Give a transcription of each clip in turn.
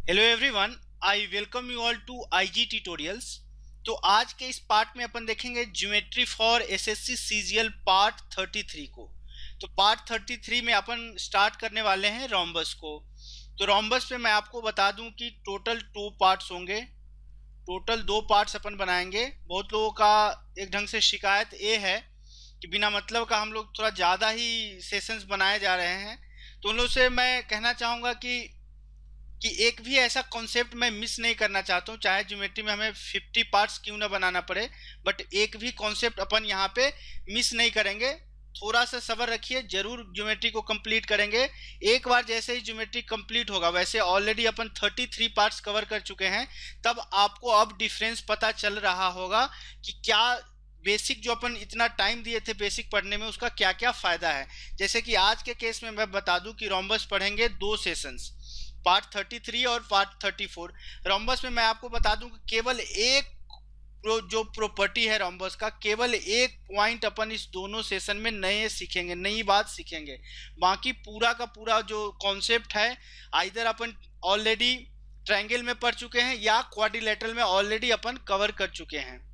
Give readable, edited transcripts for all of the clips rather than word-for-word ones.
Hello everyone, I welcome you all to IG tutorials. तो आज के इस पार्ट में अपन देखेंगे geometry for SSC CGL part 33 को। तो पार्ट 33 में अपन स्टार्ट करने वाले हैं रोम्बस को। तो रोम्बस पे मैं आपको बता दूं कि टोटल 2 पार्ट्स होंगे। टोटल 2 पार्ट्स अपन बनाएंगे। बहुत लोगों का एक ढंग से शिकायत ये है कि बिना मतलब का हम लोग थोड़ा ज़्यादा ही सेशंस बनाए जा रहे हैं। तो उन लोगों से मैं कहना चाहूँगा कि एक भी ऐसा कॉन्सेप्ट मैं मिस नहीं करना चाहता हूँ, चाहे ज्योमेट्री में हमें 50 पार्ट्स क्यों ना बनाना पड़े, बट एक भी कॉन्सेप्ट अपन यहाँ पे मिस नहीं करेंगे। थोड़ा सा सब्र रखिए, जरूर ज्योमेट्री को कंप्लीट करेंगे। एक बार जैसे ही ज्योमेट्री कंप्लीट होगा, वैसे ऑलरेडी अपन 33 पार्ट्स कवर कर चुके हैं, तब आपको अब डिफरेंस पता चल रहा होगा कि क्या बेसिक जो अपन इतना टाइम दिए थे बेसिक पढ़ने में, उसका क्या क्या फायदा है। जैसे कि आज के केस में मैं बता दूं कि रोम्बस पढ़ेंगे 2 सेशंस, पार्ट 33 और पार्ट 34। रोम्बस में मैं आपको बता दूं कि केवल एक जो प्रॉपर्टी है रोम्बस का, केवल एक पॉइंट अपन इस दोनों सेशन में नए सीखेंगे, नई बात सीखेंगे। बाकी पूरा का पूरा जो कॉन्सेप्ट है, आइदर अपन ऑलरेडी ट्रायंगल में पढ़ चुके हैं या क्वाड्रिलेटरल में ऑलरेडी अपन कवर कर चुके हैं।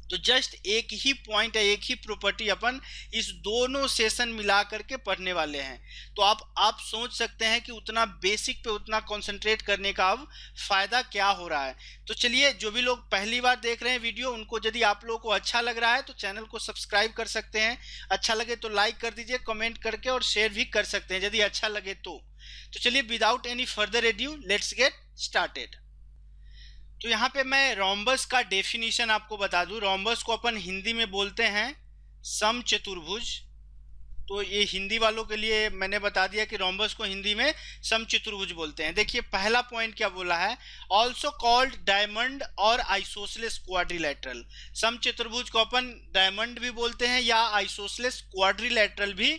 तो जस्ट एक ही पॉइंट है, एक ही प्रॉपर्टी अपन इस दोनों सेशन मिला करके पढ़ने वाले हैं। तो आप सोच सकते हैं कि उतना बेसिक पे उतना कंसंट्रेट करने का अब फायदा क्या हो रहा है। तो चलिए, जो भी लोग पहली बार देख रहे हैं वीडियो, उनको यदि आप लोगों को अच्छा लग रहा है तो चैनल को सब्सक्राइब कर सकते हैं। अच्छा लगे तो लाइक कर दीजिए, कमेंट करके, और शेयर भी कर सकते हैं यदि अच्छा लगे तो चलिए, without any further edu let's get started. तो यहाँ पे मैं रोम्बस का डेफिनेशन आपको बता दूं। रोम्बस को अपन हिंदी में बोलते हैं समचतुर्भुज। तो ये हिंदी वालों के लिए मैंने बता दिया कि रोम्बस को हिंदी में समचतुर्भुज बोलते हैं। देखिए पहला पॉइंट क्या बोला है, ऑल्सो कॉल्ड डायमंड और आइसोसेलेस क्वाड्रिलेटरल। समचतुर्भुज को अपन डायमंड भी बोलते हैं या आइसोसेलेस क्वाड्रिलेटरल भी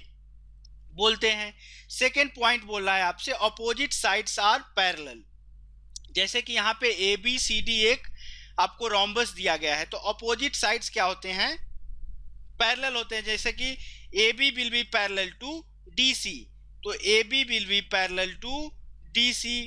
बोलते हैं। सेकेंड पॉइंट बोल रहा है आपसे, अपोजिट साइड्स आर पैरेलल। जैसे कि यहाँ पे ए बी सी डी एक आपको रोम्बस दिया गया है, तो अपोजिट साइड्स क्या होते हैं, पैरेलल होते हैं। जैसे कि A B will be parallel to D C, तो A B will be parallel to D C.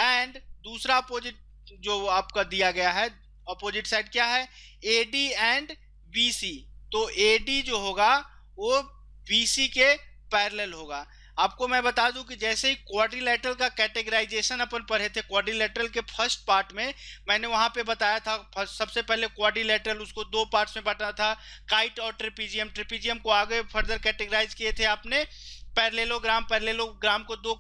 And दूसरा अपोजिट जो आपका दिया गया है, अपोजिट साइड क्या है, A D and B C, तो ए डी जो होगा वो बी सी के पैरेलल होगा। आपको मैं बता दूं कि जैसे ही क्वाड्रिलेटरल का कैटेगराइजेशन अपन पढ़े थे, क्वाड्रिलेटरल के फर्स्ट पार्ट में मैंने वहां पे बताया था, सबसे पहले क्वाड्रिलेटरल उसको 2 पार्ट्स में बांटा था, काइट और ट्रेपीजियम। ट्रेपीजियम को आगे फर्दर कैटेगराइज किए थे आपने पैरेललोग्राम। पैरेललोग्राम को 2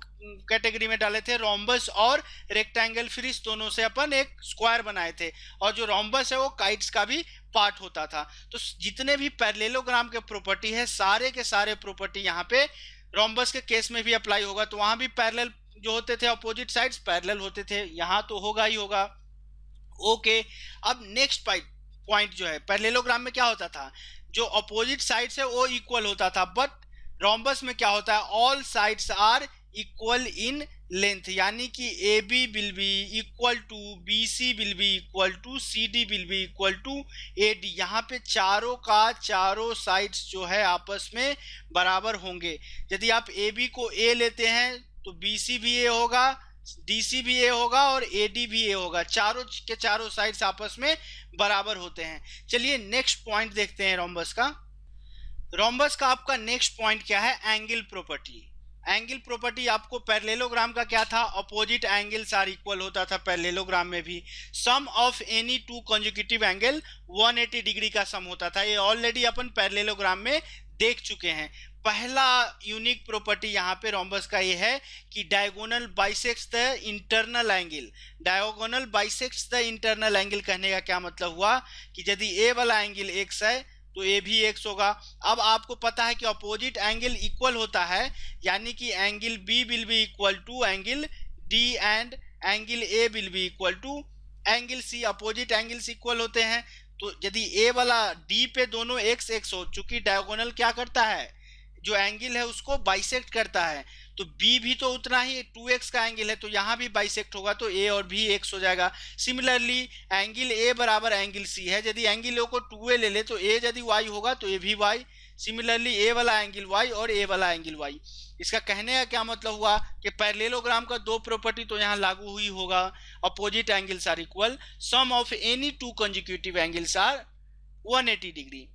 कैटेगरी में डाले थे, रोम्बस और रेक्टेंगल। फिर इस दोनों से अपन एक स्क्वायर बनाए थे, और जो रोम्बस है वो काइट्स का भी पार्ट होता था। तो जितने भी पैरेललोग्राम के प्रॉपर्टी है, सारे के सारे प्रॉपर्टी यहाँ पे रोम्बस के केस में भी अप्लाई होगा। तो वहां भी पैरेलल जो होते थे, अपोजिट साइड्स पैरेलल होते थे, यहां तो होगा ही होगा। ओके, अब नेक्स्ट पॉइंट जो है, पैरेललोग्राम में क्या होता था, जो अपोजिट साइड्स है वो इक्वल होता था, बट रोम्बस में क्या होता है, all sides are equal in length. यानी कि A B will be equal to B C will be equal to C D will be equal to A D. यहाँ पे चारों का चारों साइड्स जो है आपस में बराबर होंगे। यदि आप ए बी को ए लेते हैं तो बी सी भी ए होगा, डी सी भी ए होगा और ए डी भी ए होगा। चारों के चारों साइड्स आपस में बराबर होते हैं। चलिए नेक्स्ट पॉइंट देखते हैं रोम्बस का। रोम्बस का आपका नेक्स्ट पॉइंट क्या है, एंगल प्रॉपर्टी। एंगल प्रॉपर्टी आपको पैरेललोग्राम का क्या था, अपोजिट एंगल्स आर इक्वल होता था पैरेललोग्राम में भी। Sum of any 2 consecutive angle 180 degree का सम होता था। ये ऑलरेडी अपन पैरेललोग्राम में देख चुके हैं। पहला यूनिक प्रॉपर्टी यहाँ पे रोम्बस का ये है कि diagonal bisects the internal angle. Diagonal bisects the internal angle कहने का क्या मतलब हुआ कि यदि ए वाला एंगल x है तो ए भी x होगा। अब आपको पता है कि अपोजिट एंगल इक्वल होता है, यानी कि angle B will be equal to angle D and angle A will be equal to angle C. Opposite angles equal होते हैं। तो यदि ए वाला डी पे दोनों x x हो, चूंकि डायगोनल क्या करता है, जो एंगल है उसको बाइसेक्ट करता है, तो बी भी तो उतना ही 2x का एंगल है, तो यहाँ भी बाइसेक्ट होगा, तो ए और भी x हो जाएगा। सिमिलरली एंगल ए बराबर एंगल सी है, यदि एंगल ए को 2a ले ले तो ए यदि y होगा तो ए भी y। सिमिलरली ए वाला एंगल वाई और ए वाला एंगल वाई। इसका कहने का क्या मतलब हुआ कि पैरेललोग्राम का दो प्रॉपर्टी तो यहाँ लागू हुई होगा, opposite angles are equal, sum of any two consecutive angles are 180 degree.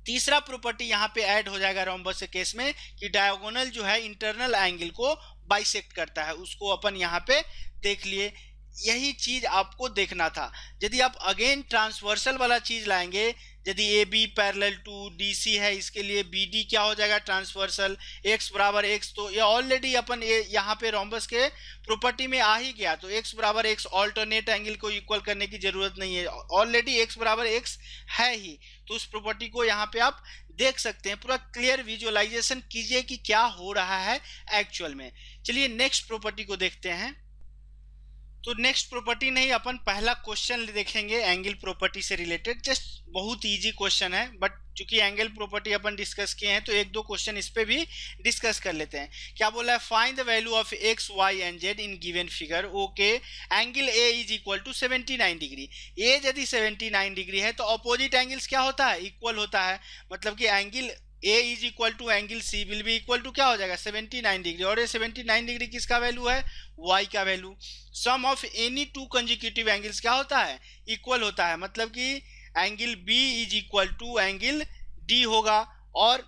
तीसरा प्रॉपर्टी यहाँ पे ऐड हो जाएगा रोम्बस के केस में कि डायगोनल जो है इंटरनल एंगल को बाइसेक्ट करता है, उसको अपन यहाँ पे देख लिए। यही चीज आपको देखना था। यदि आप अगेन ट्रांसवर्सल वाला चीज लाएंगे, यदि A B parallel to D C है, इसके लिए बी डी क्या हो जाएगा ट्रांसवर्सल, एक्स बराबर एक्स, तो ये ऑलरेडी अपन यहाँ पे रोम्बस के प्रॉपर्टी में आ ही गया, तो एक्स बराबर एक्स ऑल्टरनेट एंगल को इक्वल करने की जरूरत नहीं है, ऑलरेडी एक्स बराबर एक्स है ही, तो उस प्रॉपर्टी को यहाँ पे आप देख सकते हैं। पूरा क्लियर विजुअलाइजेशन कीजिए कि क्या हो रहा है एक्चुअल में। चलिए नेक्स्ट प्रॉपर्टी को देखते हैं। तो नेक्स्ट प्रॉपर्टी नहीं, अपन पहला क्वेश्चन देखेंगे एंगल प्रॉपर्टी से रिलेटेड। जस्ट बहुत इजी क्वेश्चन है, बट चूंकि एंगल प्रॉपर्टी अपन डिस्कस किए हैं तो एक दो क्वेश्चन इस पे भी डिस्कस कर लेते हैं। क्या बोला है, find the value of X Y and Z in given figure. Okay, angle A is equal to 79 degree. A यदि 79 डिग्री है तो अपोजिट एंगल्स क्या होता है, इक्वल होता है। मतलब कि angle A is equal to angle C will be equal to क्या हो जाएगा 79 डिग्री, और ये 79 डिग्री किसका वैल्यू है, Y का वैल्यू। Sum of any two consecutive angles क्या होता है, इक्वल होता है। मतलब कि angle B is equal to angle D होगा, और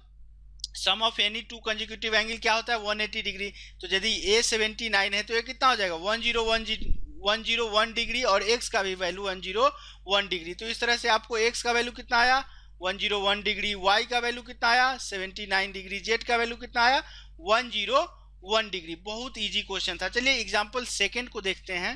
sum of any two consecutive angle क्या होता है 180 डिग्री। तो यदि A 79 है तो ये कितना हो जाएगा 101 डिग्री, और X का भी वैल्यू 101 डिग्री। तो इस तरह से आपको X का वैल्यू कितना आया 101 डिग्री, Y का वैल्यू कितना आया 79 डिग्री, Z का वैल्यू कितना आया 101 डिग्री। बहुत इजी क्वेश्चन था। चलिए एग्जांपल सेकंड को देखते हैं।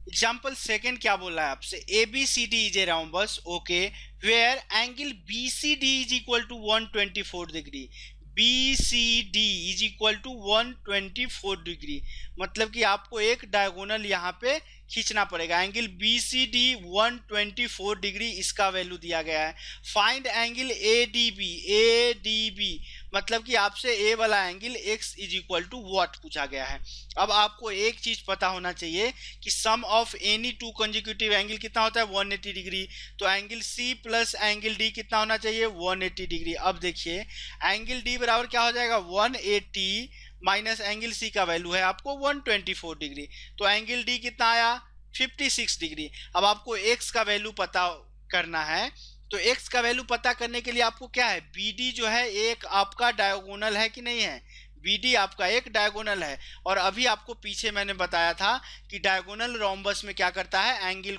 एग्जाम्पल सेकंड क्या बोल रहा है आपसे, A B C D is a rhombus, okay, where angle B C D is equal to 124 degree. B C D is equal to 124 degree, मतलब कि आपको एक डायगोनल यहाँ पे खींचना पड़ेगा। Angle B C D 124 degree इसका वैल्यू दिया गया है। Find angle A D B, A D B मतलब कि आपसे ए वाला angle x is equal to what पूछा गया है। अब आपको एक चीज पता होना चाहिए कि sum of any two consecutive angle कितना होता है 180 डिग्री। तो angle C plus angle D कितना होना चाहिए 180 डिग्री। अब देखिए एंगल डी बराबर क्या हो जाएगा 180 माइनस एंगल सी का वैल्यू है आपको 124 डिग्री, तो एंगल डी कितना आया 56 डिग्री। अब आपको एक्स का वैल्यू पता करना है, तो x का वैल्यू पता करने के लिए आपको क्या है, BD जो है एक आपका डायगोनल है कि नहीं है, BD आपका एक डायगोनल है। और अभी आपको पीछे मैंने बताया था कि डायगोनल रोम्बस में क्या करता है, एंगल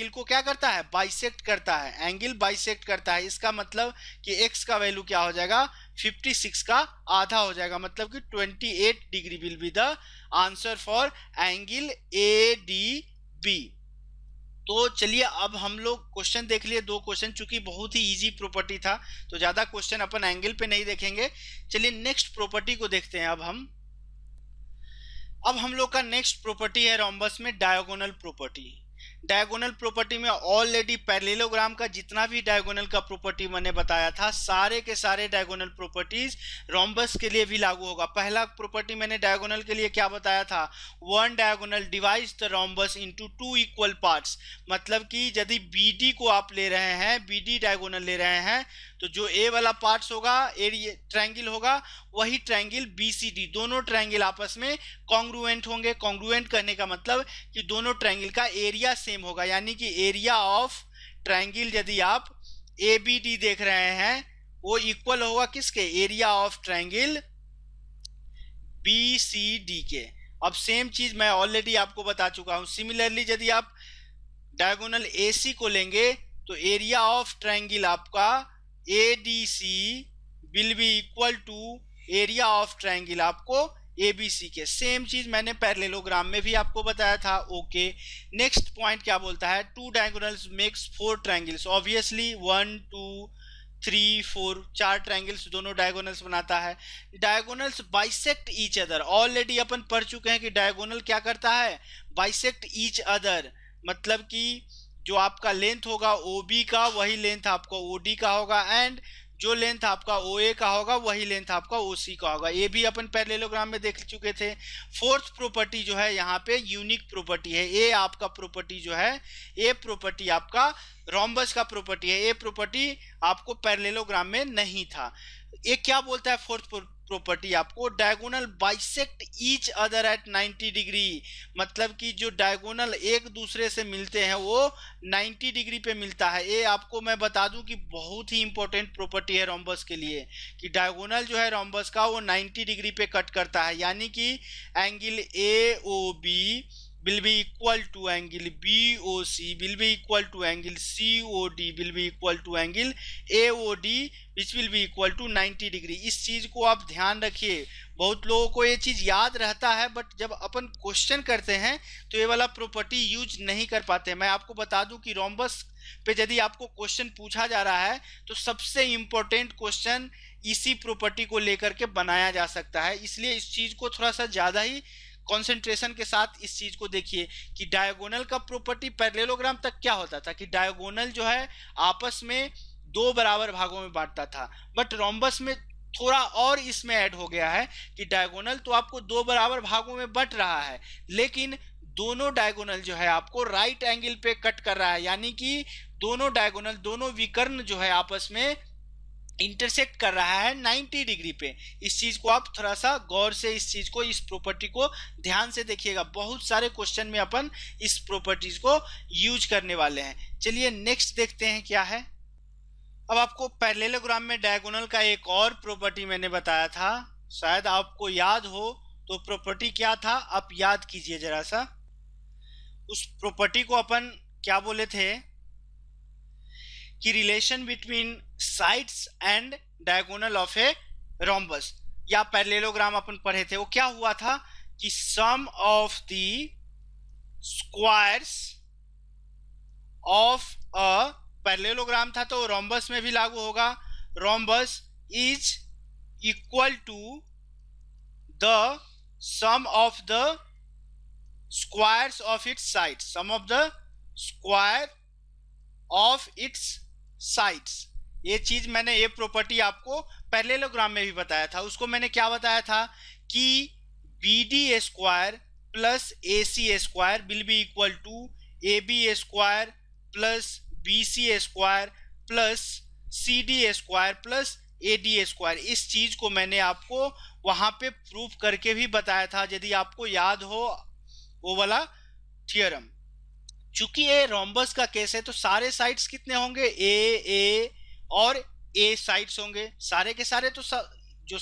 को क्या करता है, बाइसेक्ट करता है, एंगल बाइसेक्ट करता है। इसका मतलब कि x का वैल्यू क्या हो जाएगा 56 का आधा हो जाएगा, मतलब कि 28 degree will be the answer for angle ADB। तो चलिए अब हम लोग क्वेश्चन देख लिए, दो क्वेश्चन, चूंकि बहुत ही इजी प्रॉपर्टी था तो ज्यादा क्वेश्चन अपन एंगल पे नहीं देखेंगे। चलिए नेक्स्ट प्रॉपर्टी को देखते हैं। अब हम लोग का नेक्स्ट प्रॉपर्टी है रोम्बस में डायगोनल प्रॉपर्टी। डायगोनल प्रॉपर्टी में ऑलरेडी पैरेललोग्राम का जितना भी डायगोनल का प्रॉपर्टी मैंने बताया था, सारे के सारे डायगोनल प्रॉपर्टीज रोम्बस के लिए भी लागू होगा। पहला प्रॉपर्टी मैंने डायगोनल के लिए क्या बताया था, one diagonal divides the rhombus into two equal parts. मतलब कि यदि BD को आप ले रहे हैं, BD डायगोनल ले रहे हैं, तो जो ए वाला पार्ट्स होगा, एरिया ट्रायंगल होगा, वही ट्रायंगल BCD, दोनों ट्रायंगल आपस में कॉन्ग्रुएंट होंगे। कॉन्ग्रुएंट करने का मतलब कि दोनों ट्रायंगल का एरिया सेम होगा, यानी कि एरिया ऑफ ट्रायंगल यदि आप ABD देख रहे हैं वो इक्वल होगा किसके, एरिया ऑफ ट्रायंगल BCD के। अब सेम चीज मैं ऑलरेडी आपको बता चुका हूं। सिमिलरली यदि आप डायगोनल AC को लेंगे तो एरिया ऑफ ट्रायंगल आपका ADC will be equal to area of triangle आपको ABC के। सेम चीज मैंने पैरेललोग्राम में भी आपको बताया था। ओके, नेक्स्ट पॉइंट क्या बोलता है, two diagonals makes four triangles. Obviously 1 2 3 4 चार ट्रायंगल्स दोनों डायगोनल्स बनाता है। Diagonals bisect each other, already अपन पढ़ चुके हैं कि डायगोनल क्या करता है, बाइसेक्ट ईच अदर। मतलब कि जो आपका लेंथ होगा OB का वही लेंथ आपका OD का होगा, एंड जो लेंथ आपका ओ ए का होगा वही लेंथ आपका ओ सी का होगा। ये भी अपन पैरेललोग्राम में देख चुके थे। फोर्थ प्रॉपर्टी जो है यहाँ पे यूनिक प्रॉपर्टी है। ये आपका प्रॉपर्टी जो है, ये प्रॉपर्टी आपका रोम्बस का प्रॉपर्टी है। ये प्रॉपर्टी आपको पैरेललोग्राम में नहीं था। ये क्या बोलता है फोर्थ प्रॉपर्टी आपको, diagonal bisect each other at 90 degree, मतलब कि जो डायगोनल एक दूसरे से मिलते हैं वो 90 डिग्री पे मिलता है। ये आपको मैं बता दूं कि बहुत ही इंपॉर्टेंट प्रॉपर्टी है रोम्बस के लिए, कि डायगोनल जो है रोम्बस का वो 90 डिग्री पे कट करता है, यानी कि angle A O B will be equal to angle BOC will be equal to angle COD will be equal to angle AOD which will be equal to 90 degree. इस चीज को आप ध्यान रखिए। बहुत लोगों को ये चीज याद रहता है, बट जब अपन क्वेश्चन करते हैं तो ये वाला प्रॉपर्टी यूज नहीं कर पाते। मैं आपको बता दूं कि रोम्बस पे यदि आपको क्वेश्चन पूछा जा रहा है तो सबसे इंपॉर्टेंट क्वेश्चन इसी प्रॉपर्टी को लेकर के बनाया जा सकता है। इसलिए इस चीज को थोड़ा सा ज्यादा ही कंसंट्रेशन के साथ इस चीज को देखिए कि डायगोनल का प्रॉपर्टी पैरेललोग्राम तक क्या होता था कि डायगोनल जो है आपस में दो बराबर भागों में बांटता था, बट रोम्बस में थोड़ा और इसमें ऐड हो गया है कि डायगोनल तो आपको दो बराबर भागों में बंट रहा है, लेकिन दोनों डायगोनल जो है आपको राइट एंगल पे कट कर रहा है, यानी कि दोनों डायगोनल, दोनों विकर्ण जो है आपस में इंटरसेक्ट कर रहा है 90 डिग्री पे। इस चीज को आप थोड़ा सा गौर से इस चीज को, इस प्रॉपर्टी को ध्यान से देखिएगा। बहुत सारे क्वेश्चन में अपन इस प्रॉपर्टीज को यूज करने वाले हैं। चलिए नेक्स्ट देखते हैं क्या है। अब आपको पैरेललोग्राम में डायगोनल का एक और प्रॉपर्टी मैंने बताया था, शायद आपको याद हो, तो प्रॉपर्टी क्या था आप याद कीजिए जरा सा। उस प्रॉपर्टी को अपन क्या बोले थे कि relation between sides and diagonal of a rhombus या पैरेललोग्राम अपन पढ़े थे। वो क्या हुआ था कि sum of the squares of a parallelogram था, तो रोम्बस में भी लागू होगा। Rhombus is equal to the sum of the squares of its sides, sum of the square of its sides. ये चीज मैंने, ये प्रॉपर्टी आपको पैरेललोग्राम में भी बताया था। उसको मैंने क्या बताया था कि B D square plus A C square will be equal to A B square plus B C square plus C D square plus A D square. इस चीज को मैंने आपको वहां पे प्रूफ करके भी बताया था, यदि आपको याद हो वो वाला थियरम। चूंकि ये रोम्बस का केस है तो सारे साइड्स कितने होंगे, ए और ए साइड्स होंगे सारे के सारे। तो जो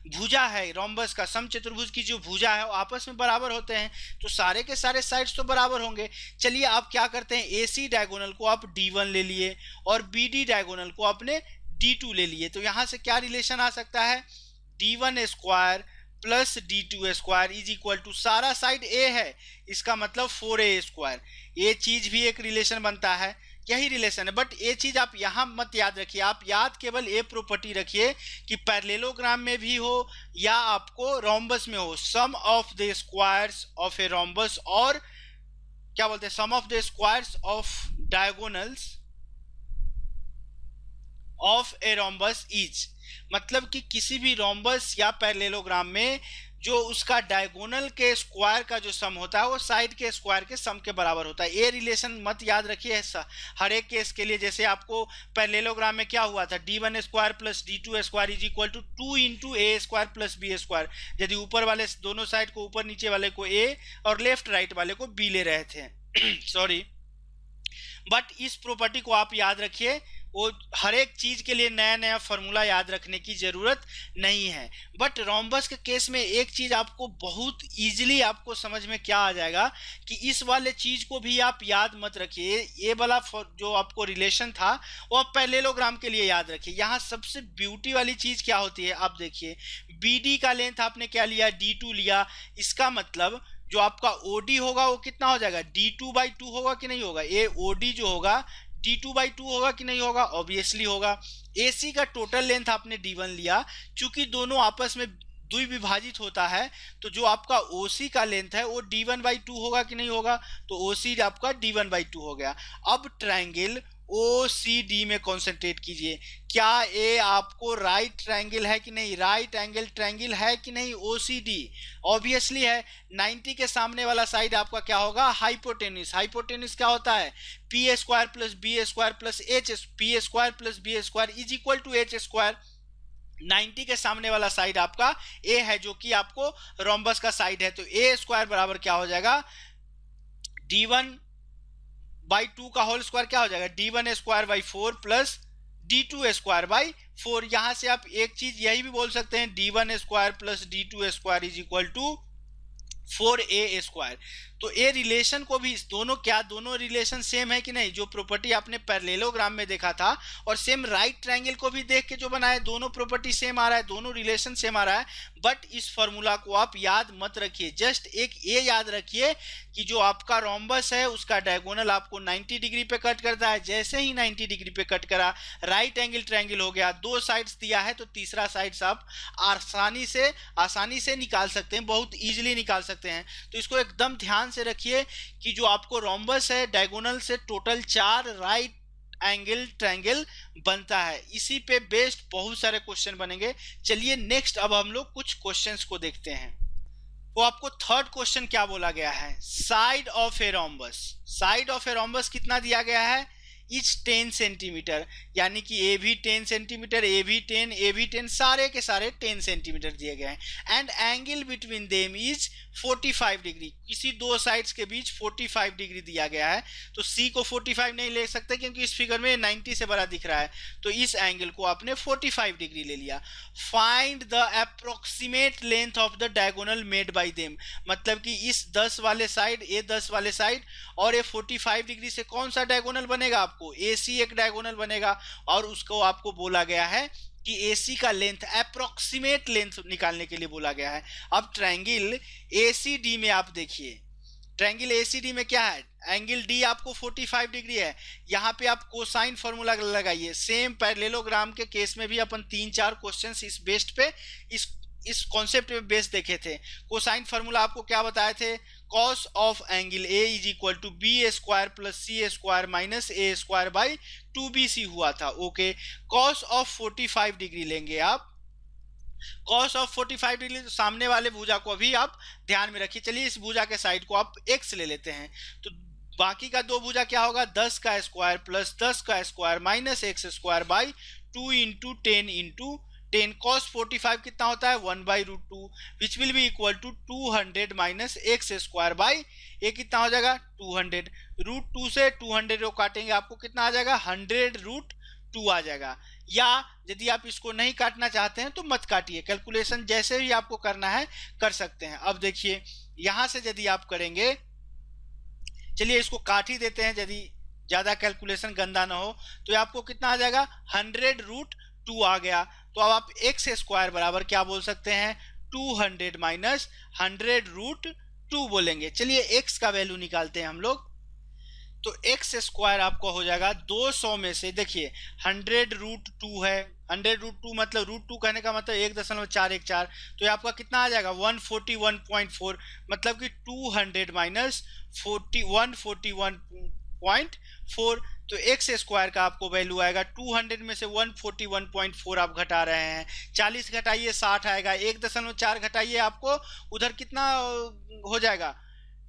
भुजा है रोम्बस का, समचतुर्भुज की जो भुजा है वो आपस में बराबर होते हैं, तो सारे के सारे साइड्स तो बराबर होंगे। चलिए आप क्या करते हैं, ए सी डायगोनल को आप D1 ले लिए और बी डी डायगोनल को आपने D2 ले लिए। तो यहां से क्या रिलेशन आ सकता है, D1 square plus D2 square is equal to, सारा साइड A है इसका मतलब 4A स्क्वायर। ये चीज भी एक रिलेशन बनता है, यही रिलेशन है। बट ये चीज आप यहां मत याद रखिए, आप याद केवल ये प्रॉपर्टी रखिए कि पैरेललोग्राम में भी हो या आपको रोम्बस में हो, sum of the squares of a rhombus, और क्या बोलते हैं, sum of the squares of diagonals of a rhombus is, मतलब कि किसी भी रोम्बस या पैरेललोग्राम में जो उसका डायगोनल के स्क्वायर का जो सम होता है वो साइड के स्क्वायर के सम के बराबर होता है। ये रिलेशन मत याद रखिए हर एक केस के लिए। जैसे आपको पैरेललोग्राम में क्या हुआ था, D1 square plus D2 square is equal to 2 into A square plus B square. यदि ऊपर वाले दोनों साइड को, ऊपर नीचे वाले को A और लेफ्ट राइट वाले को B ले रहे थे सॉरी। बट इस प्रॉपर्टी को आप याद रखिए, वो हर एक चीज के लिए नया नया फॉर्मूला याद रखने की जरूरत नहीं है। बट रोम्बस के केस में एक चीज आपको बहुत इजीली आपको समझ में क्या आ जाएगा कि इस वाले चीज को भी आप याद मत रखिए। ये वाला जो आपको रिलेशन था वो आप पैरेललोग्राम के लिए याद रखिए। यहाँ सबसे ब्यूटी वाली चीज क्या होती है, आप देखिए BD का लेंथ आपने क्या लिया, D2 लिया। इसका मतलब जो आपका OD होगा वो कितना हो जाएगा, D2/2 होगा कि नहीं होगा। ये OD जो होगा D2/2 होगा कि नहीं होगा, ऑब्वियसली होगा। AC का टोटल लेंथ आपने D1 लिया, चूंकि दोनों आपस में द्विविभाजित होता है तो जो आपका OC का लेंथ है वो D1/2 होगा कि नहीं होगा, तो OC आपका D1/2 हो गया। अब ट्रायंगल OCD में कॉन्सेंट्रेट कीजिए। क्या ए आपको राइट ट्रायंगल है कि नहीं, राइट एंगल ट्रायंगल है कि नहीं OCD? ऑब्वियसली है। 90 के सामने वाला साइड आपका क्या होगा, हाइपोटेन्यूस। हाइपोटेन्यूस क्या होता है, P square plus B square plus H, P square plus B square is equal to H square. 90 के सामने वाला साइड आपका ए है, जो कि आपको रोम्बस का साइड है, तो ए स्क्वायर बराबर क्या हो जाएगा, d1/2 का होल स्क्वायर क्या हो जाएगा, d1 square by 4 plus d2 square by 4। यहां से आप एक चीज यही भी बोल सकते हैं, d1 square plus d2 square is equal to 4a square. तो ए रिलेशन को भी, दोनों क्या, दोनों रिलेशन सेम है कि नहीं, जो प्रॉपर्टी आपने पैरेललोग्राम में देखा था और सेम राइट ट्रायंगल को भी देख के जो बनाया, दोनों प्रॉपर्टी सेम आ रहा है, दोनों रिलेशन सेम आ रहा है। बट इस फॉर्मूला को आप याद मत रखिए, जस्ट एक ये याद रखिए कि जो आपका रोम्बस है उसका डायगोनल आपको 90 डिग्री पे कट करता है। जैसे ही 90 डिग्री पे कट करा, राइट एंगल ट्रायंगल हो गया, दो साइड्स दिया है तो तीसरा साइड्स आप आसानी से निकाल सकते हैं, बहुत इजीली निकाल सकते हैं। तो इसको एकदम ध्यान से रखिए कि जो आपको रोम्बस है डायगोनल से टोटल 4 राइट एंगल ट्रायंगल बनता है। इसी पे बेस्ड बहुत सारे क्वेश्चन बनेंगे। चलिए नेक्स्ट अब हम लोग कुछ क्वेश्चंस को देखते हैं। तो आपको थर्ड क्वेश्चन क्या बोला गया है, side of a rhombus. Side of a rhombus कितना दिया गया है, इच 10 सेंटीमीटर, यानी कि ए भी 10 सेंटीमीटर, ए भी 10 सारे के सारे 10 सेंटीमीटर दिए गए हैं। And angle between them is 45 degree, किसी दो साइड्स के बीच 45 डिग्री दिया गया है। तो सी को 45 नहीं ले सकते क्योंकि इस फिगर में 90 से बड़ा दिख रहा है, तो इस एंगल को आपने 45 डिग्री ले लिया। Find the approximate length of the diagonal made by them, मतलब कि इस 10 वाले साइड, ए 10 वाले साइड और ये 45 डिग्री से कौन सा डायगोनल बनेगा, आपको AC एक डायगोनल बनेगा। और उसको आपको बोला गया है कि AC का लेंथ, अप्रोक्सीमेट लेंथ निकालने के लिए बोला गया है। अब ट्रायंगल ACD में आप देखिए, ट्रायंगल ACD में क्या है, एंगल D आपको 45 डिग्री है। यहाँ पे आप कोसाइन फॉर्मूला लगाइए। सेम पैरेललोग्राम के केस में भी अपन 3-4 क्वेश्चंस इस बेस्ड पे, इस कॉन्सेप्ट पे बेस देखे थे। कोसाइन फार्मूला आपको क्या बताए थे, cos of angle A is equal to B square plus C square minus A square by 2bc हुआ था। ओके, कॉस ऑफ 45 डिग्री लेंगे आप, कॉस ऑफ 45 डिग्री, तो सामने वाले भुजा को भी आप ध्यान में रखिए। चलिए इस भुजा के साइड को आप x ले लेते हैं, तो बाकी का दो भुजा क्या होगा, 10 का स्क्वायर प्लस 10 का square minus x square by 2 into 10 into 10। cos 45 कितना होता है, 1/√2 which will be equal to 200 minus x square by, ये कितना हो जाएगा 200। √2 से 200 को काटेंगे, आपको कितना आ जाएगा 100√2 आ जाएगा। या यदि आप इसको नहीं काटना चाहते हैं तो मत काटिए, कैलकुलेशन जैसे भी आपको करना है कर सकते हैं। अब देखिए यहां से यदि आप करेंगे, चलिए इसको काट ही देते हैं, यदि ज्यादा कैलकुलेशन गंदा ना हो, तो आपको कितना आ जाएगा 100√2 आ गया। तो अब आप एक्स स्क्वायर बराबर क्या बोल सकते हैं, 200 माइनस 100√2 बोलेंगे। चलिए एक्स का वैल्यू निकालते हैं हम लोग। तो एक्स स्क्वायर आपको हो जाएगा 200 में से, देखिए 100√2 है, 100√2 मतलब √2 कहने का मतलब 1.414, तो ये आपका कितना आ जाएगा 141.4, मतलब कि 200 माइनस 141.4। तो एक्स स्क्वायर का आपको वैल्यू आएगा 200 में से 141.4 आप घटा रहे हैं, 40 घटाइए 60 आएगा, 1.4 घटाइए आपको उधर कितना हो जाएगा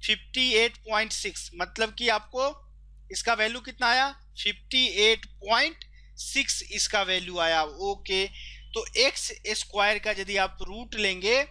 58.6, मतलब कि आपको इसका वैल्यू कितना आया 58.6 इसका वैल्यू आया। ओके, तो एक्स स्क्वायर का यदि आप रूट लेंगे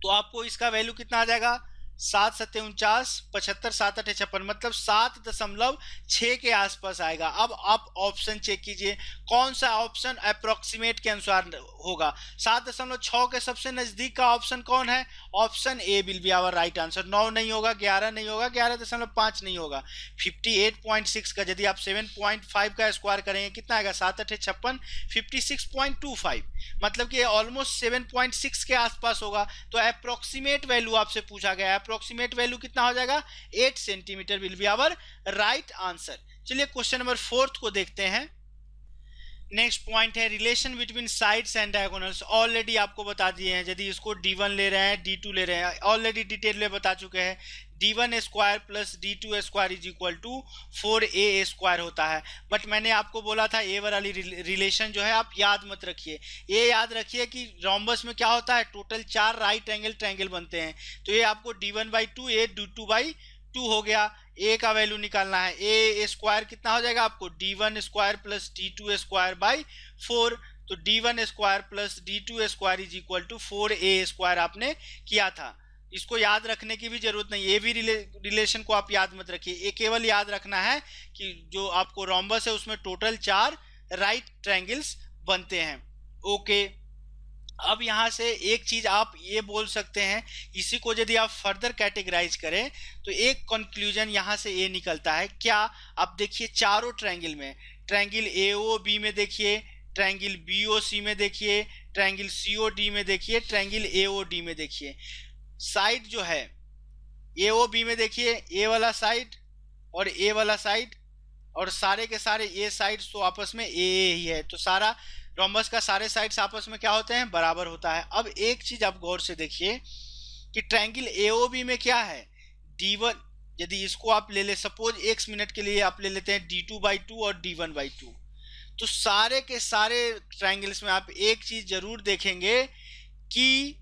तो आपको इसका वैल्यू कितना आ जाएगा 7×7=49, 75, 7×8=56, मतलब 7.6 के आसपास आएगा। अब आप ऑप्शन चेक कीजिए, कौन सा ऑप्शन अप्रोक्सीमेट के अनुसार होगा। 7.6 के सबसे नजदीक का ऑप्शन कौन है, option A will be our right answer. 9 नहीं होगा, 11 नहीं होगा, 11.5 नहीं होगा। 58.6 का यदि आप 7.5 का स्क्वायर करेंगे कितना आएगा 7×8=56, 56.25, मतलब कि ऑलमोस्ट 7.6 के आसपास होगा। तो अप्रोक्सीमेट वैल्यू आपसे पूछा गया है, अप्रोक्सीमेट वैल्यू कितना हो जाएगा 8 centimetre will be our right answer. चलिए क्वेश्चन नंबर 4 को देखते हैं। नेक्स्ट पॉइंट है relation between sides and diagonals. Already आपको बता दिए हैं, यदि इसको d1 ले रहे हैं d2 ले रहे हैं, ऑलरेडी डिटेल में बता चुके हैं। d1 square plus d2 square is equal to 4a square होता है। बट मैंने आपको बोला था ए वाली रिलेशन जो है आप याद मत रखिए। ये याद रखिए कि रोम्बस में क्या होता है, टोटल 4 राइट एंगल ट्रायंगल बनते हैं। तो ये आपको d1/2 a d2/2 हो गया। ए का वैल्यू निकालना है, ए स्क्वायर कितना हो जाएगा आपको, d1 square plus d2 square by 4। तो d1 square plus d2 square is equal to 4a square आपने किया था। इसको याद रखने की भी जरूरत नहीं, ये भी रिलेशन को आप याद मत रखिए। ये केवल याद रखना है कि जो आपको रोम्बस है उसमें टोटल 4 राइट ट्रायंगल्स बनते हैं। ओके, अब यहाँ से एक चीज आप ये बोल सकते हैं, इसी को यदि आप फर्दर कैटेगराइज करें तो एक कंक्लूजन यहाँ से ये निकलता है। क्या, आप देखिए चारों ट्रायंगल में, ट्रायंगल AOB में देखिए, ट्रायंगल BOC में देखिए, ट्रायंगल COD में देखिए, ट्रायंगल AOD में देखिए, साइड जो है AOB में देखिए, ए वाला साइड और ए वाला साइड और सारे के सारे ये साइड्स तो आपस में ए ही है। तो सारा रोम्बस का सारे साइड्स आपस में क्या होते हैं, बराबर होता है। अब एक चीज आप गौर से देखिए कि ट्रायंगल AOB में क्या है, d1, यदि इसको आप ले ले, सपोज x मिनट के लिए आप ले लेते हैं d2/2 और d1/2, तो सारे के सारे ट्रायंगल्स में आप एक चीज जरूर देखेंगे कि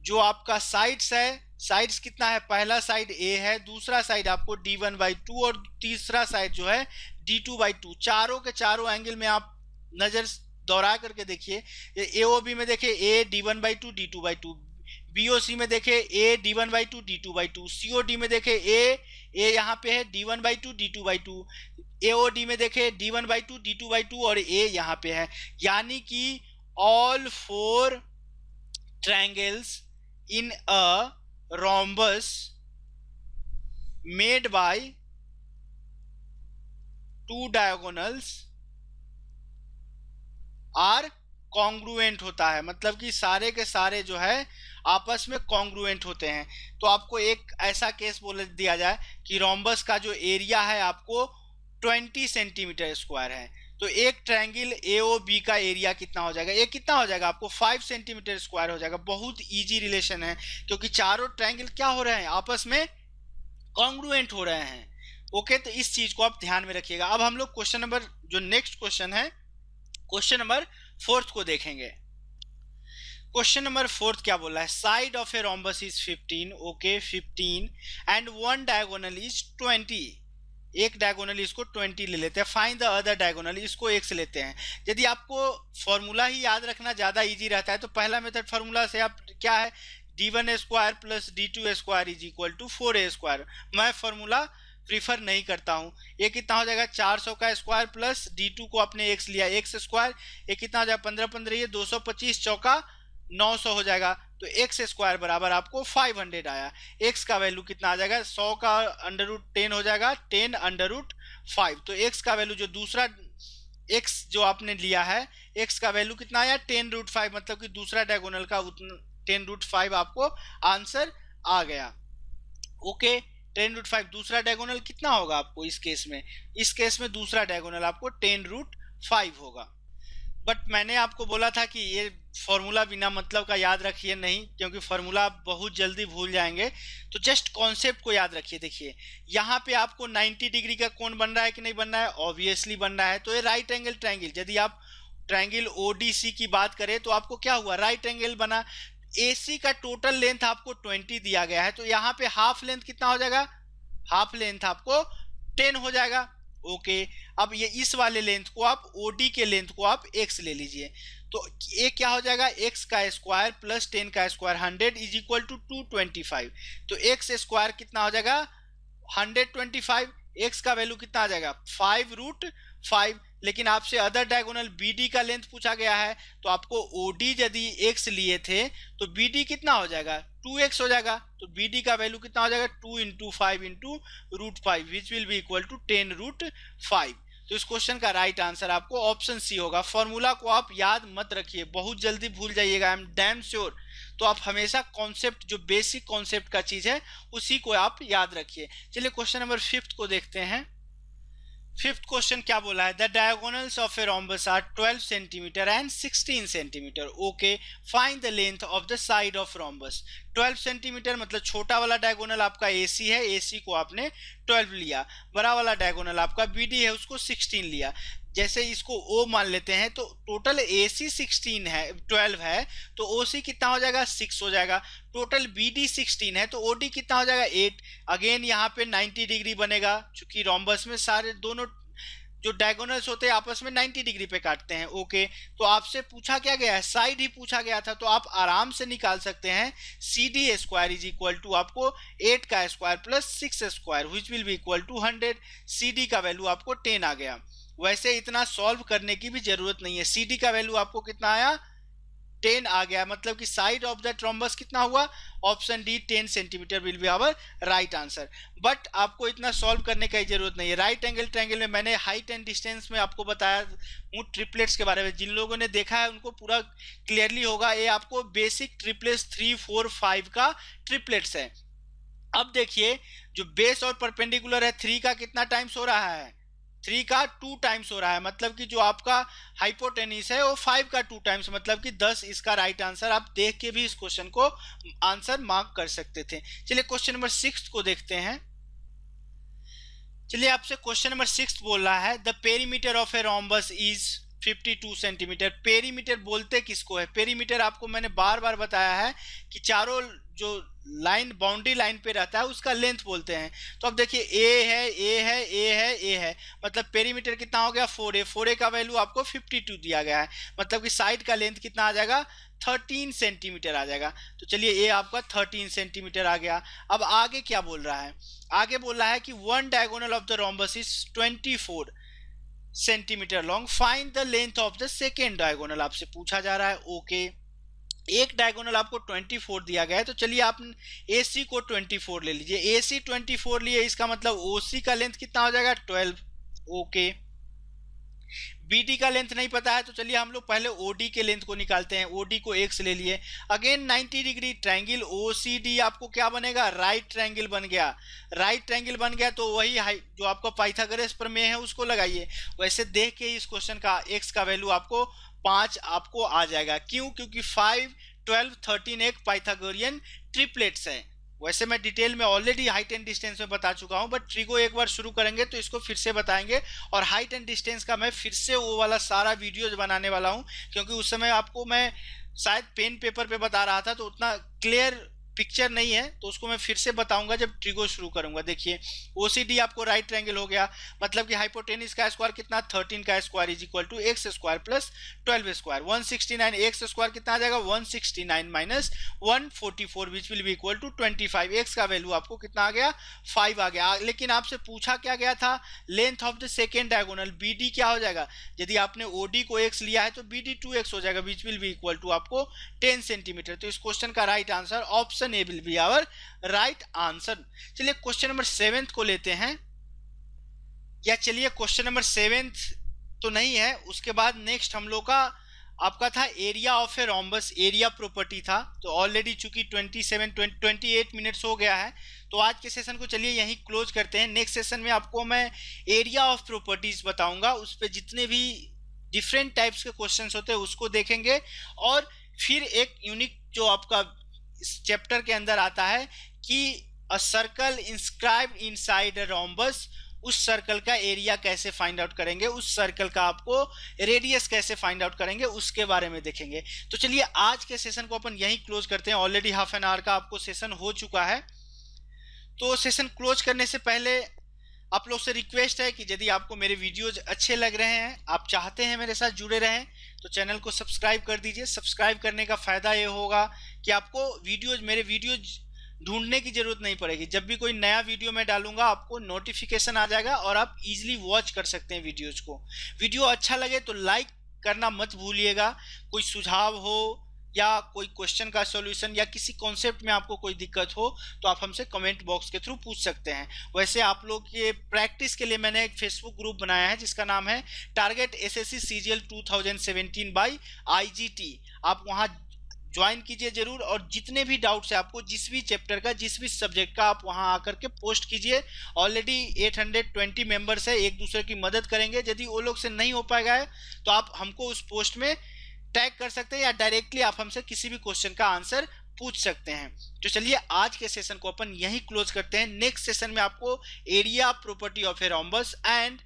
जो आपका साइड्स है, साइड्स कितना है, पहला साइड A है, दूसरा साइड आपको d1/2 और तीसरा साइड जो है d2/2। चारों के चारों एंगल में आप नजर दौड़ा करके देखिए। AOB में देखिए A d1/2 d2/2, BOC में देखे A d1/2 d2/2, COD में देखे A यहाँ पे है d1/2 d2/2, AOD में देखे d1/2 d2/2 और A यहाँ पे है। यानी कि all 4 triangles in a rhombus made by 2 diagonals are congruent होता है, मतलब कि सारे के सारे जो है आपस में कॉन्ग्रुएंट होते हैं। तो आपको एक ऐसा केस बोल दिया जाए कि रोम्बस का जो एरिया है आपको 20 सेंटीमीटर स्क्वायर है, तो एक ट्रायंगल AOB का एरिया कितना हो जाएगा, ये कितना हो जाएगा आपको 5 सेंटीमीटर स्क्वायर हो जाएगा। बहुत इजी रिलेशन है क्योंकि चारों ट्रायंगल क्या हो रहे हैं, आपस में कॉन्ग्रुएंट हो रहे हैं। ओके, तो इस चीज को आप ध्यान में रखिएगा। अब हम लोग क्वेश्चन नंबर, जो नेक्स्ट क्वेश्चन है, क्वेश्चन नंबर 4 को देखेंगे। क्वेश्चन नंबर 4 क्या बोला है, side of a rhombus is 15, okay 15 and one diagonal is 20, एक डायगोनल इसको 20 ले लेते हैं। फाइंड द अदर डायगोनल, इसको x लेते हैं। यदि आपको फॉर्मूला ही याद रखना ज्यादा इजी रहता है तो पहला मेथड फॉर्मूला से आप क्या है, d1 square plus d2 square is equal to 4a square. मैं फॉर्मूला प्रीफर नहीं करता हूँ। ये कितना हो जाएगा, 400 का स्क्वायर प्लस d2 को आपने x लिया x स्क्वायर, ये कितना हो जाएगा 15 15 ये 225 चौका 900 हो जाएगा। तो x स्क्वायर बराबर आपको 500 आया। x का वैल्यू कितना आ जाएगा, 100 का √10 हो जाएगा 10 √5। तो x का वैल्यू जो दूसरा x जो आपने लिया है, x का वैल्यू कितना आया 10 √5, मतलब कि दूसरा डायगोनल का 10 √5 आपको आंसर आ गया। ओके, 10 √5 दूसरा डायगोनल कितना होगा आपको इस केस में, इस केस में दूसरा डायगोनल आपको 10 √5 होगा। बट मैंने आपको बोला था कि ये फॉर्मूला बिना मतलब का याद रखिए नहीं, क्योंकि फॉर्मूला आप बहुत जल्दी भूल जाएंगे। तो जस्ट कॉन्सेप्ट को याद रखिए। देखिए यहाँ पे आपको 90 डिग्री का कोण बन रहा है कि नहीं बन रहा है, ऑब्वियसली बन रहा है। तो ये राइट एंगल ट्रायंगल, यदि आप ट्रायंगल ODC की बात करें तो आपको क्या हुआ, राइट एंगल बना। AC का टोटल लेंथ आपको 20 दिया गया है, तो यहाँ पे हाफ लेंथ कितना हो जाएगा, हाफ लेंथ आपको 10 हो जाएगा। ओके, अब ये इस वाले लेंथ को आप OD के लेंथ को आप x ले लीजिए, तो ये क्या हो जाएगा, x का स्क्वायर प्लस 10 का स्क्वायर 100 इज इक्वल टू 225। तो x स्क्वायर कितना हो जाएगा 125, x का वैल्यू कितना आ जाएगा 5 √5। लेकिन आपसे अदर डायगोनल BD का लेंथ पूछा गया है, तो आपको OD यदि x लिए थे तो BD कितना हो जाएगा 2x हो जाएगा। तो BD का वैल्यू कितना हो जाएगा 2 × 5 × √5 which will be equal to 10 √5। तो इस क्वेश्चन का राइट आंसर आपको ऑप्शन सी होगा। फॉर्मूला को आप याद मत रखिए, बहुत जल्दी भूल जाइएगा, आई एम डैम श्योर। तो आप हमेशा कॉन्सेप्ट, जो बेसिक कॉन्सेप्ट का चीज है उसी को आप याद रखिए। चलिए क्वेश्चन नंबर 5 को देखते हैं। फिफ्थ क्वेश्चन क्या बोला है, the diagonals of a rhombus are 12 centimetre and 16 centimetre, okay, find the length of the side of rhombus. 12 centimetre मतलब छोटा वाला डायगोनल आपका AC है, AC को आपने 12 लिया, बड़ा वाला डायगोनल आपका BD है, उसको 16 लिया। जैसे इसको O मान लेते हैं तो टोटल AC 16 है, 12 है, तो OC कितना हो जाएगा, 6 हो जाएगा। टोटल BD 16 है तो OD कितना हो जाएगा, 8। अगेन यहाँ पे 90 डिग्री बनेगा, चूंकि रोम्बस में सारे दोनों जो डायगोनल्स होते हैं आपस में 90 डिग्री पे काटते हैं, ओके। तो आपसे पूछा क्या गया है, साइड ही पूछा गया था, तो आप आराम से निकाल सकते हैं CD square is equal to आपको 8 का square plus 6 square which will be equal to 100। CD का वैल्यू आपको 10 आ गया। वैसे इतना सॉल्व करने की भी जरूरत नहीं है, CD का वैल्यू आपको कितना आया, 10 आ गया, मतलब कि साइड ऑफ द ट्रोम्बस कितना हुआ, option D 10 centimetre will be our right answer. But आपको इतना सॉल्व करने की जरूरत नहीं है। राइट एंगल ट्रायंगल में मैंने हाइट एंड डिस्टेंस में आपको बताया हूँ ट्रिपलेट्स के बारे में, जिन लोगों ने देखा है उनको पूरा क्लियरली होगा। ये आपको बेसिक ट्रिपलेट्स 3, 4, 5 का ट्रिपलेट्स है। अब देखिए जो बेस और परपेंडिकुलर है 3 का कितना टाइम्स हो रहा है, 3 का 2 टाइम्स हो रहा है, मतलब कि जो आपका हाइपोटेनिस है वो 5 का 2 टाइम्स, मतलब कि 10 इसका राइट आंसर। आप देख के भी इस क्वेश्चन को आंसर मार्क कर सकते थे। चलिए क्वेश्चन नंबर 6 को देखते हैं। चलिए आपसे क्वेश्चन नंबर 6 बोल रहा है, the perimeter of a rhombus is 52 centimetre. Perimeter बोलते किसको है, पेरीमीटर आपको मैंने बार बार बताया है कि चारों जो लाइन बाउंड्री लाइन पे रहता है उसका लेंथ बोलते हैं। तो अब देखिए ए है, ए है, ए है, ए है, मतलब पेरीमीटर कितना हो गया, 4A। 4A का वैल्यू आपको 52 दिया गया है, मतलब कि साइड का लेंथ कितना आ जाएगा, 13 सेंटीमीटर आ जाएगा। तो चलिए ए आपका 13 सेंटीमीटर आ गया। अब आगे क्या बोल रहा है, आगे बोल रहा है कि one diagonal of the rhombus is 24 centimetre long, find the length of the second diagonal आपसे पूछा जा रहा है, ओके। एक डायगोनल आपको 24 दिया गया है, तो चलिए आप AC को 24 ले लीजिए। AC 24 लिए, इसका मतलब OC का लेंथ कितना हो जाएगा, 12, ओके। BD का लेंथ नहीं पता है तो चलिए हम लोग पहले OD के लेंथ को निकालते हैं। OD को X ले लिए, अगेन 90 डिग्री ट्रायंगल OCD आपको क्या बनेगा, राइट ट्रायंगल बन गया। राइट ट्रायंगल बन गया तो वही जो आपका पाइथागोरस प्रमेय है उसको लगाइए। वैसे देख के इस क्वेश्चन का X का वैल्यू आपको 5 आपको आ जाएगा। क्यों, क्योंकि 5, 12, 13 एक पाइथागोरियन ट्रिपलेट्स है। वैसे मैं डिटेल में ऑलरेडी हाइट एंड डिस्टेंस में बता चुका हूं, बट ट्रिगो एक बार शुरू करेंगे तो इसको फिर से बताएंगे। और हाइट एंड डिस्टेंस का मैं फिर से वो वाला सारा वीडियोज बनाने वाला हूं, क्योंकि उस समय आपको मैं शायद पेन पेपर पे बता रहा था तो उतना क्लियर पिक्चर नहीं है, तो उसको मैं फिर से बताऊंगा जब ट्रिगो शुरू करूंगा। देखिए OCD आपको राइट ट्रायंगल हो गया, मतलब कि हाइपोटेनिस का स्क्वायर कितना, 13 का square is equal to x square plus 12 square, 169। X square कितना आ जाएगा, 169 minus 144 which will be equal to 25। X का वैल्यू आपको कितना आ गया, 5 आ गया। लेकिन आपसे पूछा क्या गया था, length of the second diagonal BD क्या हो जाएगा। यदि आपने OD को X लिया है तो BD 2X हो जाएगा, which will be equal to आपको 10 सेंटीमीटर। तो इस क्वेश्चन का right answer option A will be our right answer. चलिए क्वेश्चन नंबर 7 को लेते हैं, या चलिए क्वेश्चन नंबर 7 तो नहीं है, उसके बाद नेक्स्ट हम लोग का आपका था area of a rhombus, area property था। तो ऑलरेडी चूंकि 28 मिनट्स हो गया है, तो आज के सेशन को चलिए यहीं क्लोज करते हैं। नेक्स्ट सेशन में आपको मैं एरिया ऑफ प्रॉपर्टीज बताऊंगा, उस पर जितने भी डिफरेंट टाइप्स के क्वेश्चंस होते हैं उसको देखेंगे। और फिर एक यूनिक जो आपका इस चैप्टर के अंदर आता है कि a circle inscribed inside a rhombus, उस सर्कल का एरिया कैसे फाइंड आउट करेंगे, उस सर्कल का आपको रेडियस कैसे फाइंड आउट करेंगे, उसके बारे में देखेंगे। तो चलिए आज के सेशन को अपन यहीं क्लोज करते हैं। ऑलरेडी हाफ एन आवर का आपको सेशन हो चुका है। तो सेशन क्लोज करने से पहले आप लोग से रिक्वेस्ट है कि यदि आपको मेरे वीडियोज अच्छे लग रहे हैं, आप चाहते हैं मेरे साथ जुड़े रहें, तो चैनल को सब्सक्राइब कर दीजिए। सब्सक्राइब करने का फायदा ये होगा कि आपको मेरे वीडियोज ढूंढने की जरूरत नहीं पड़ेगी। जब भी कोई नया वीडियो मैं डालूंगा आपको नोटिफिकेशन आ जाएगा और आप इजीली वॉच कर सकते हैं वीडियोज को। वीडियो अच्छा लगे तो लाइक करना मत भूलिएगा। कोई सुझाव हो या कोई क्वेश्चन का सॉल्यूशन या किसी कॉन्सेप्ट में आपको कोई दिक्कत हो तो आप हमसे कमेंट बॉक्स के थ्रू पूछ सकते हैं। वैसे आप लोग के प्रैक्टिस के लिए मैंने एक फेसबुक ग्रुप बनाया है जिसका नाम है target SSC CGL 2017 by IGT। आप वहां ज्वाइन कीजिए जरूर, और जितने भी डाउट्स है आपको, जिस भी चैप्टर का, जिस भी सब्जेक्ट का, आप वहां आकर के पोस्ट कीजिए। ऑलरेडी 820 मेंबर्स है, एक दूसरे की मदद करेंगे। यदि वो लोग से नहीं हो पाएगा है तो आप हमको उस पोस्ट में टैग कर सकते हैं, या डायरेक्टली आप हमसे किसी भी क्वेश्चन का आंसर पूछ सकते हैं। तो चलिए आज के सेशन को अपन यहीं क्लोज करते हैं। नेक्स्ट सेशन में आपको area property of a rhombus and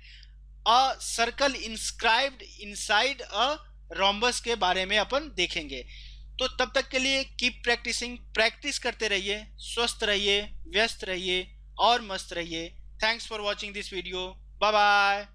a circle inscribed inside a rhombus के बारे में अपन देखेंगे। तो तब तक के लिए कीप प्रैक्टिसिंग, प्रैक्टिस करते रहिए, स्वस्थ रहिए, व्यस्त रहिए और मस्त रहिए। Thanks for watching this video. Bye bye.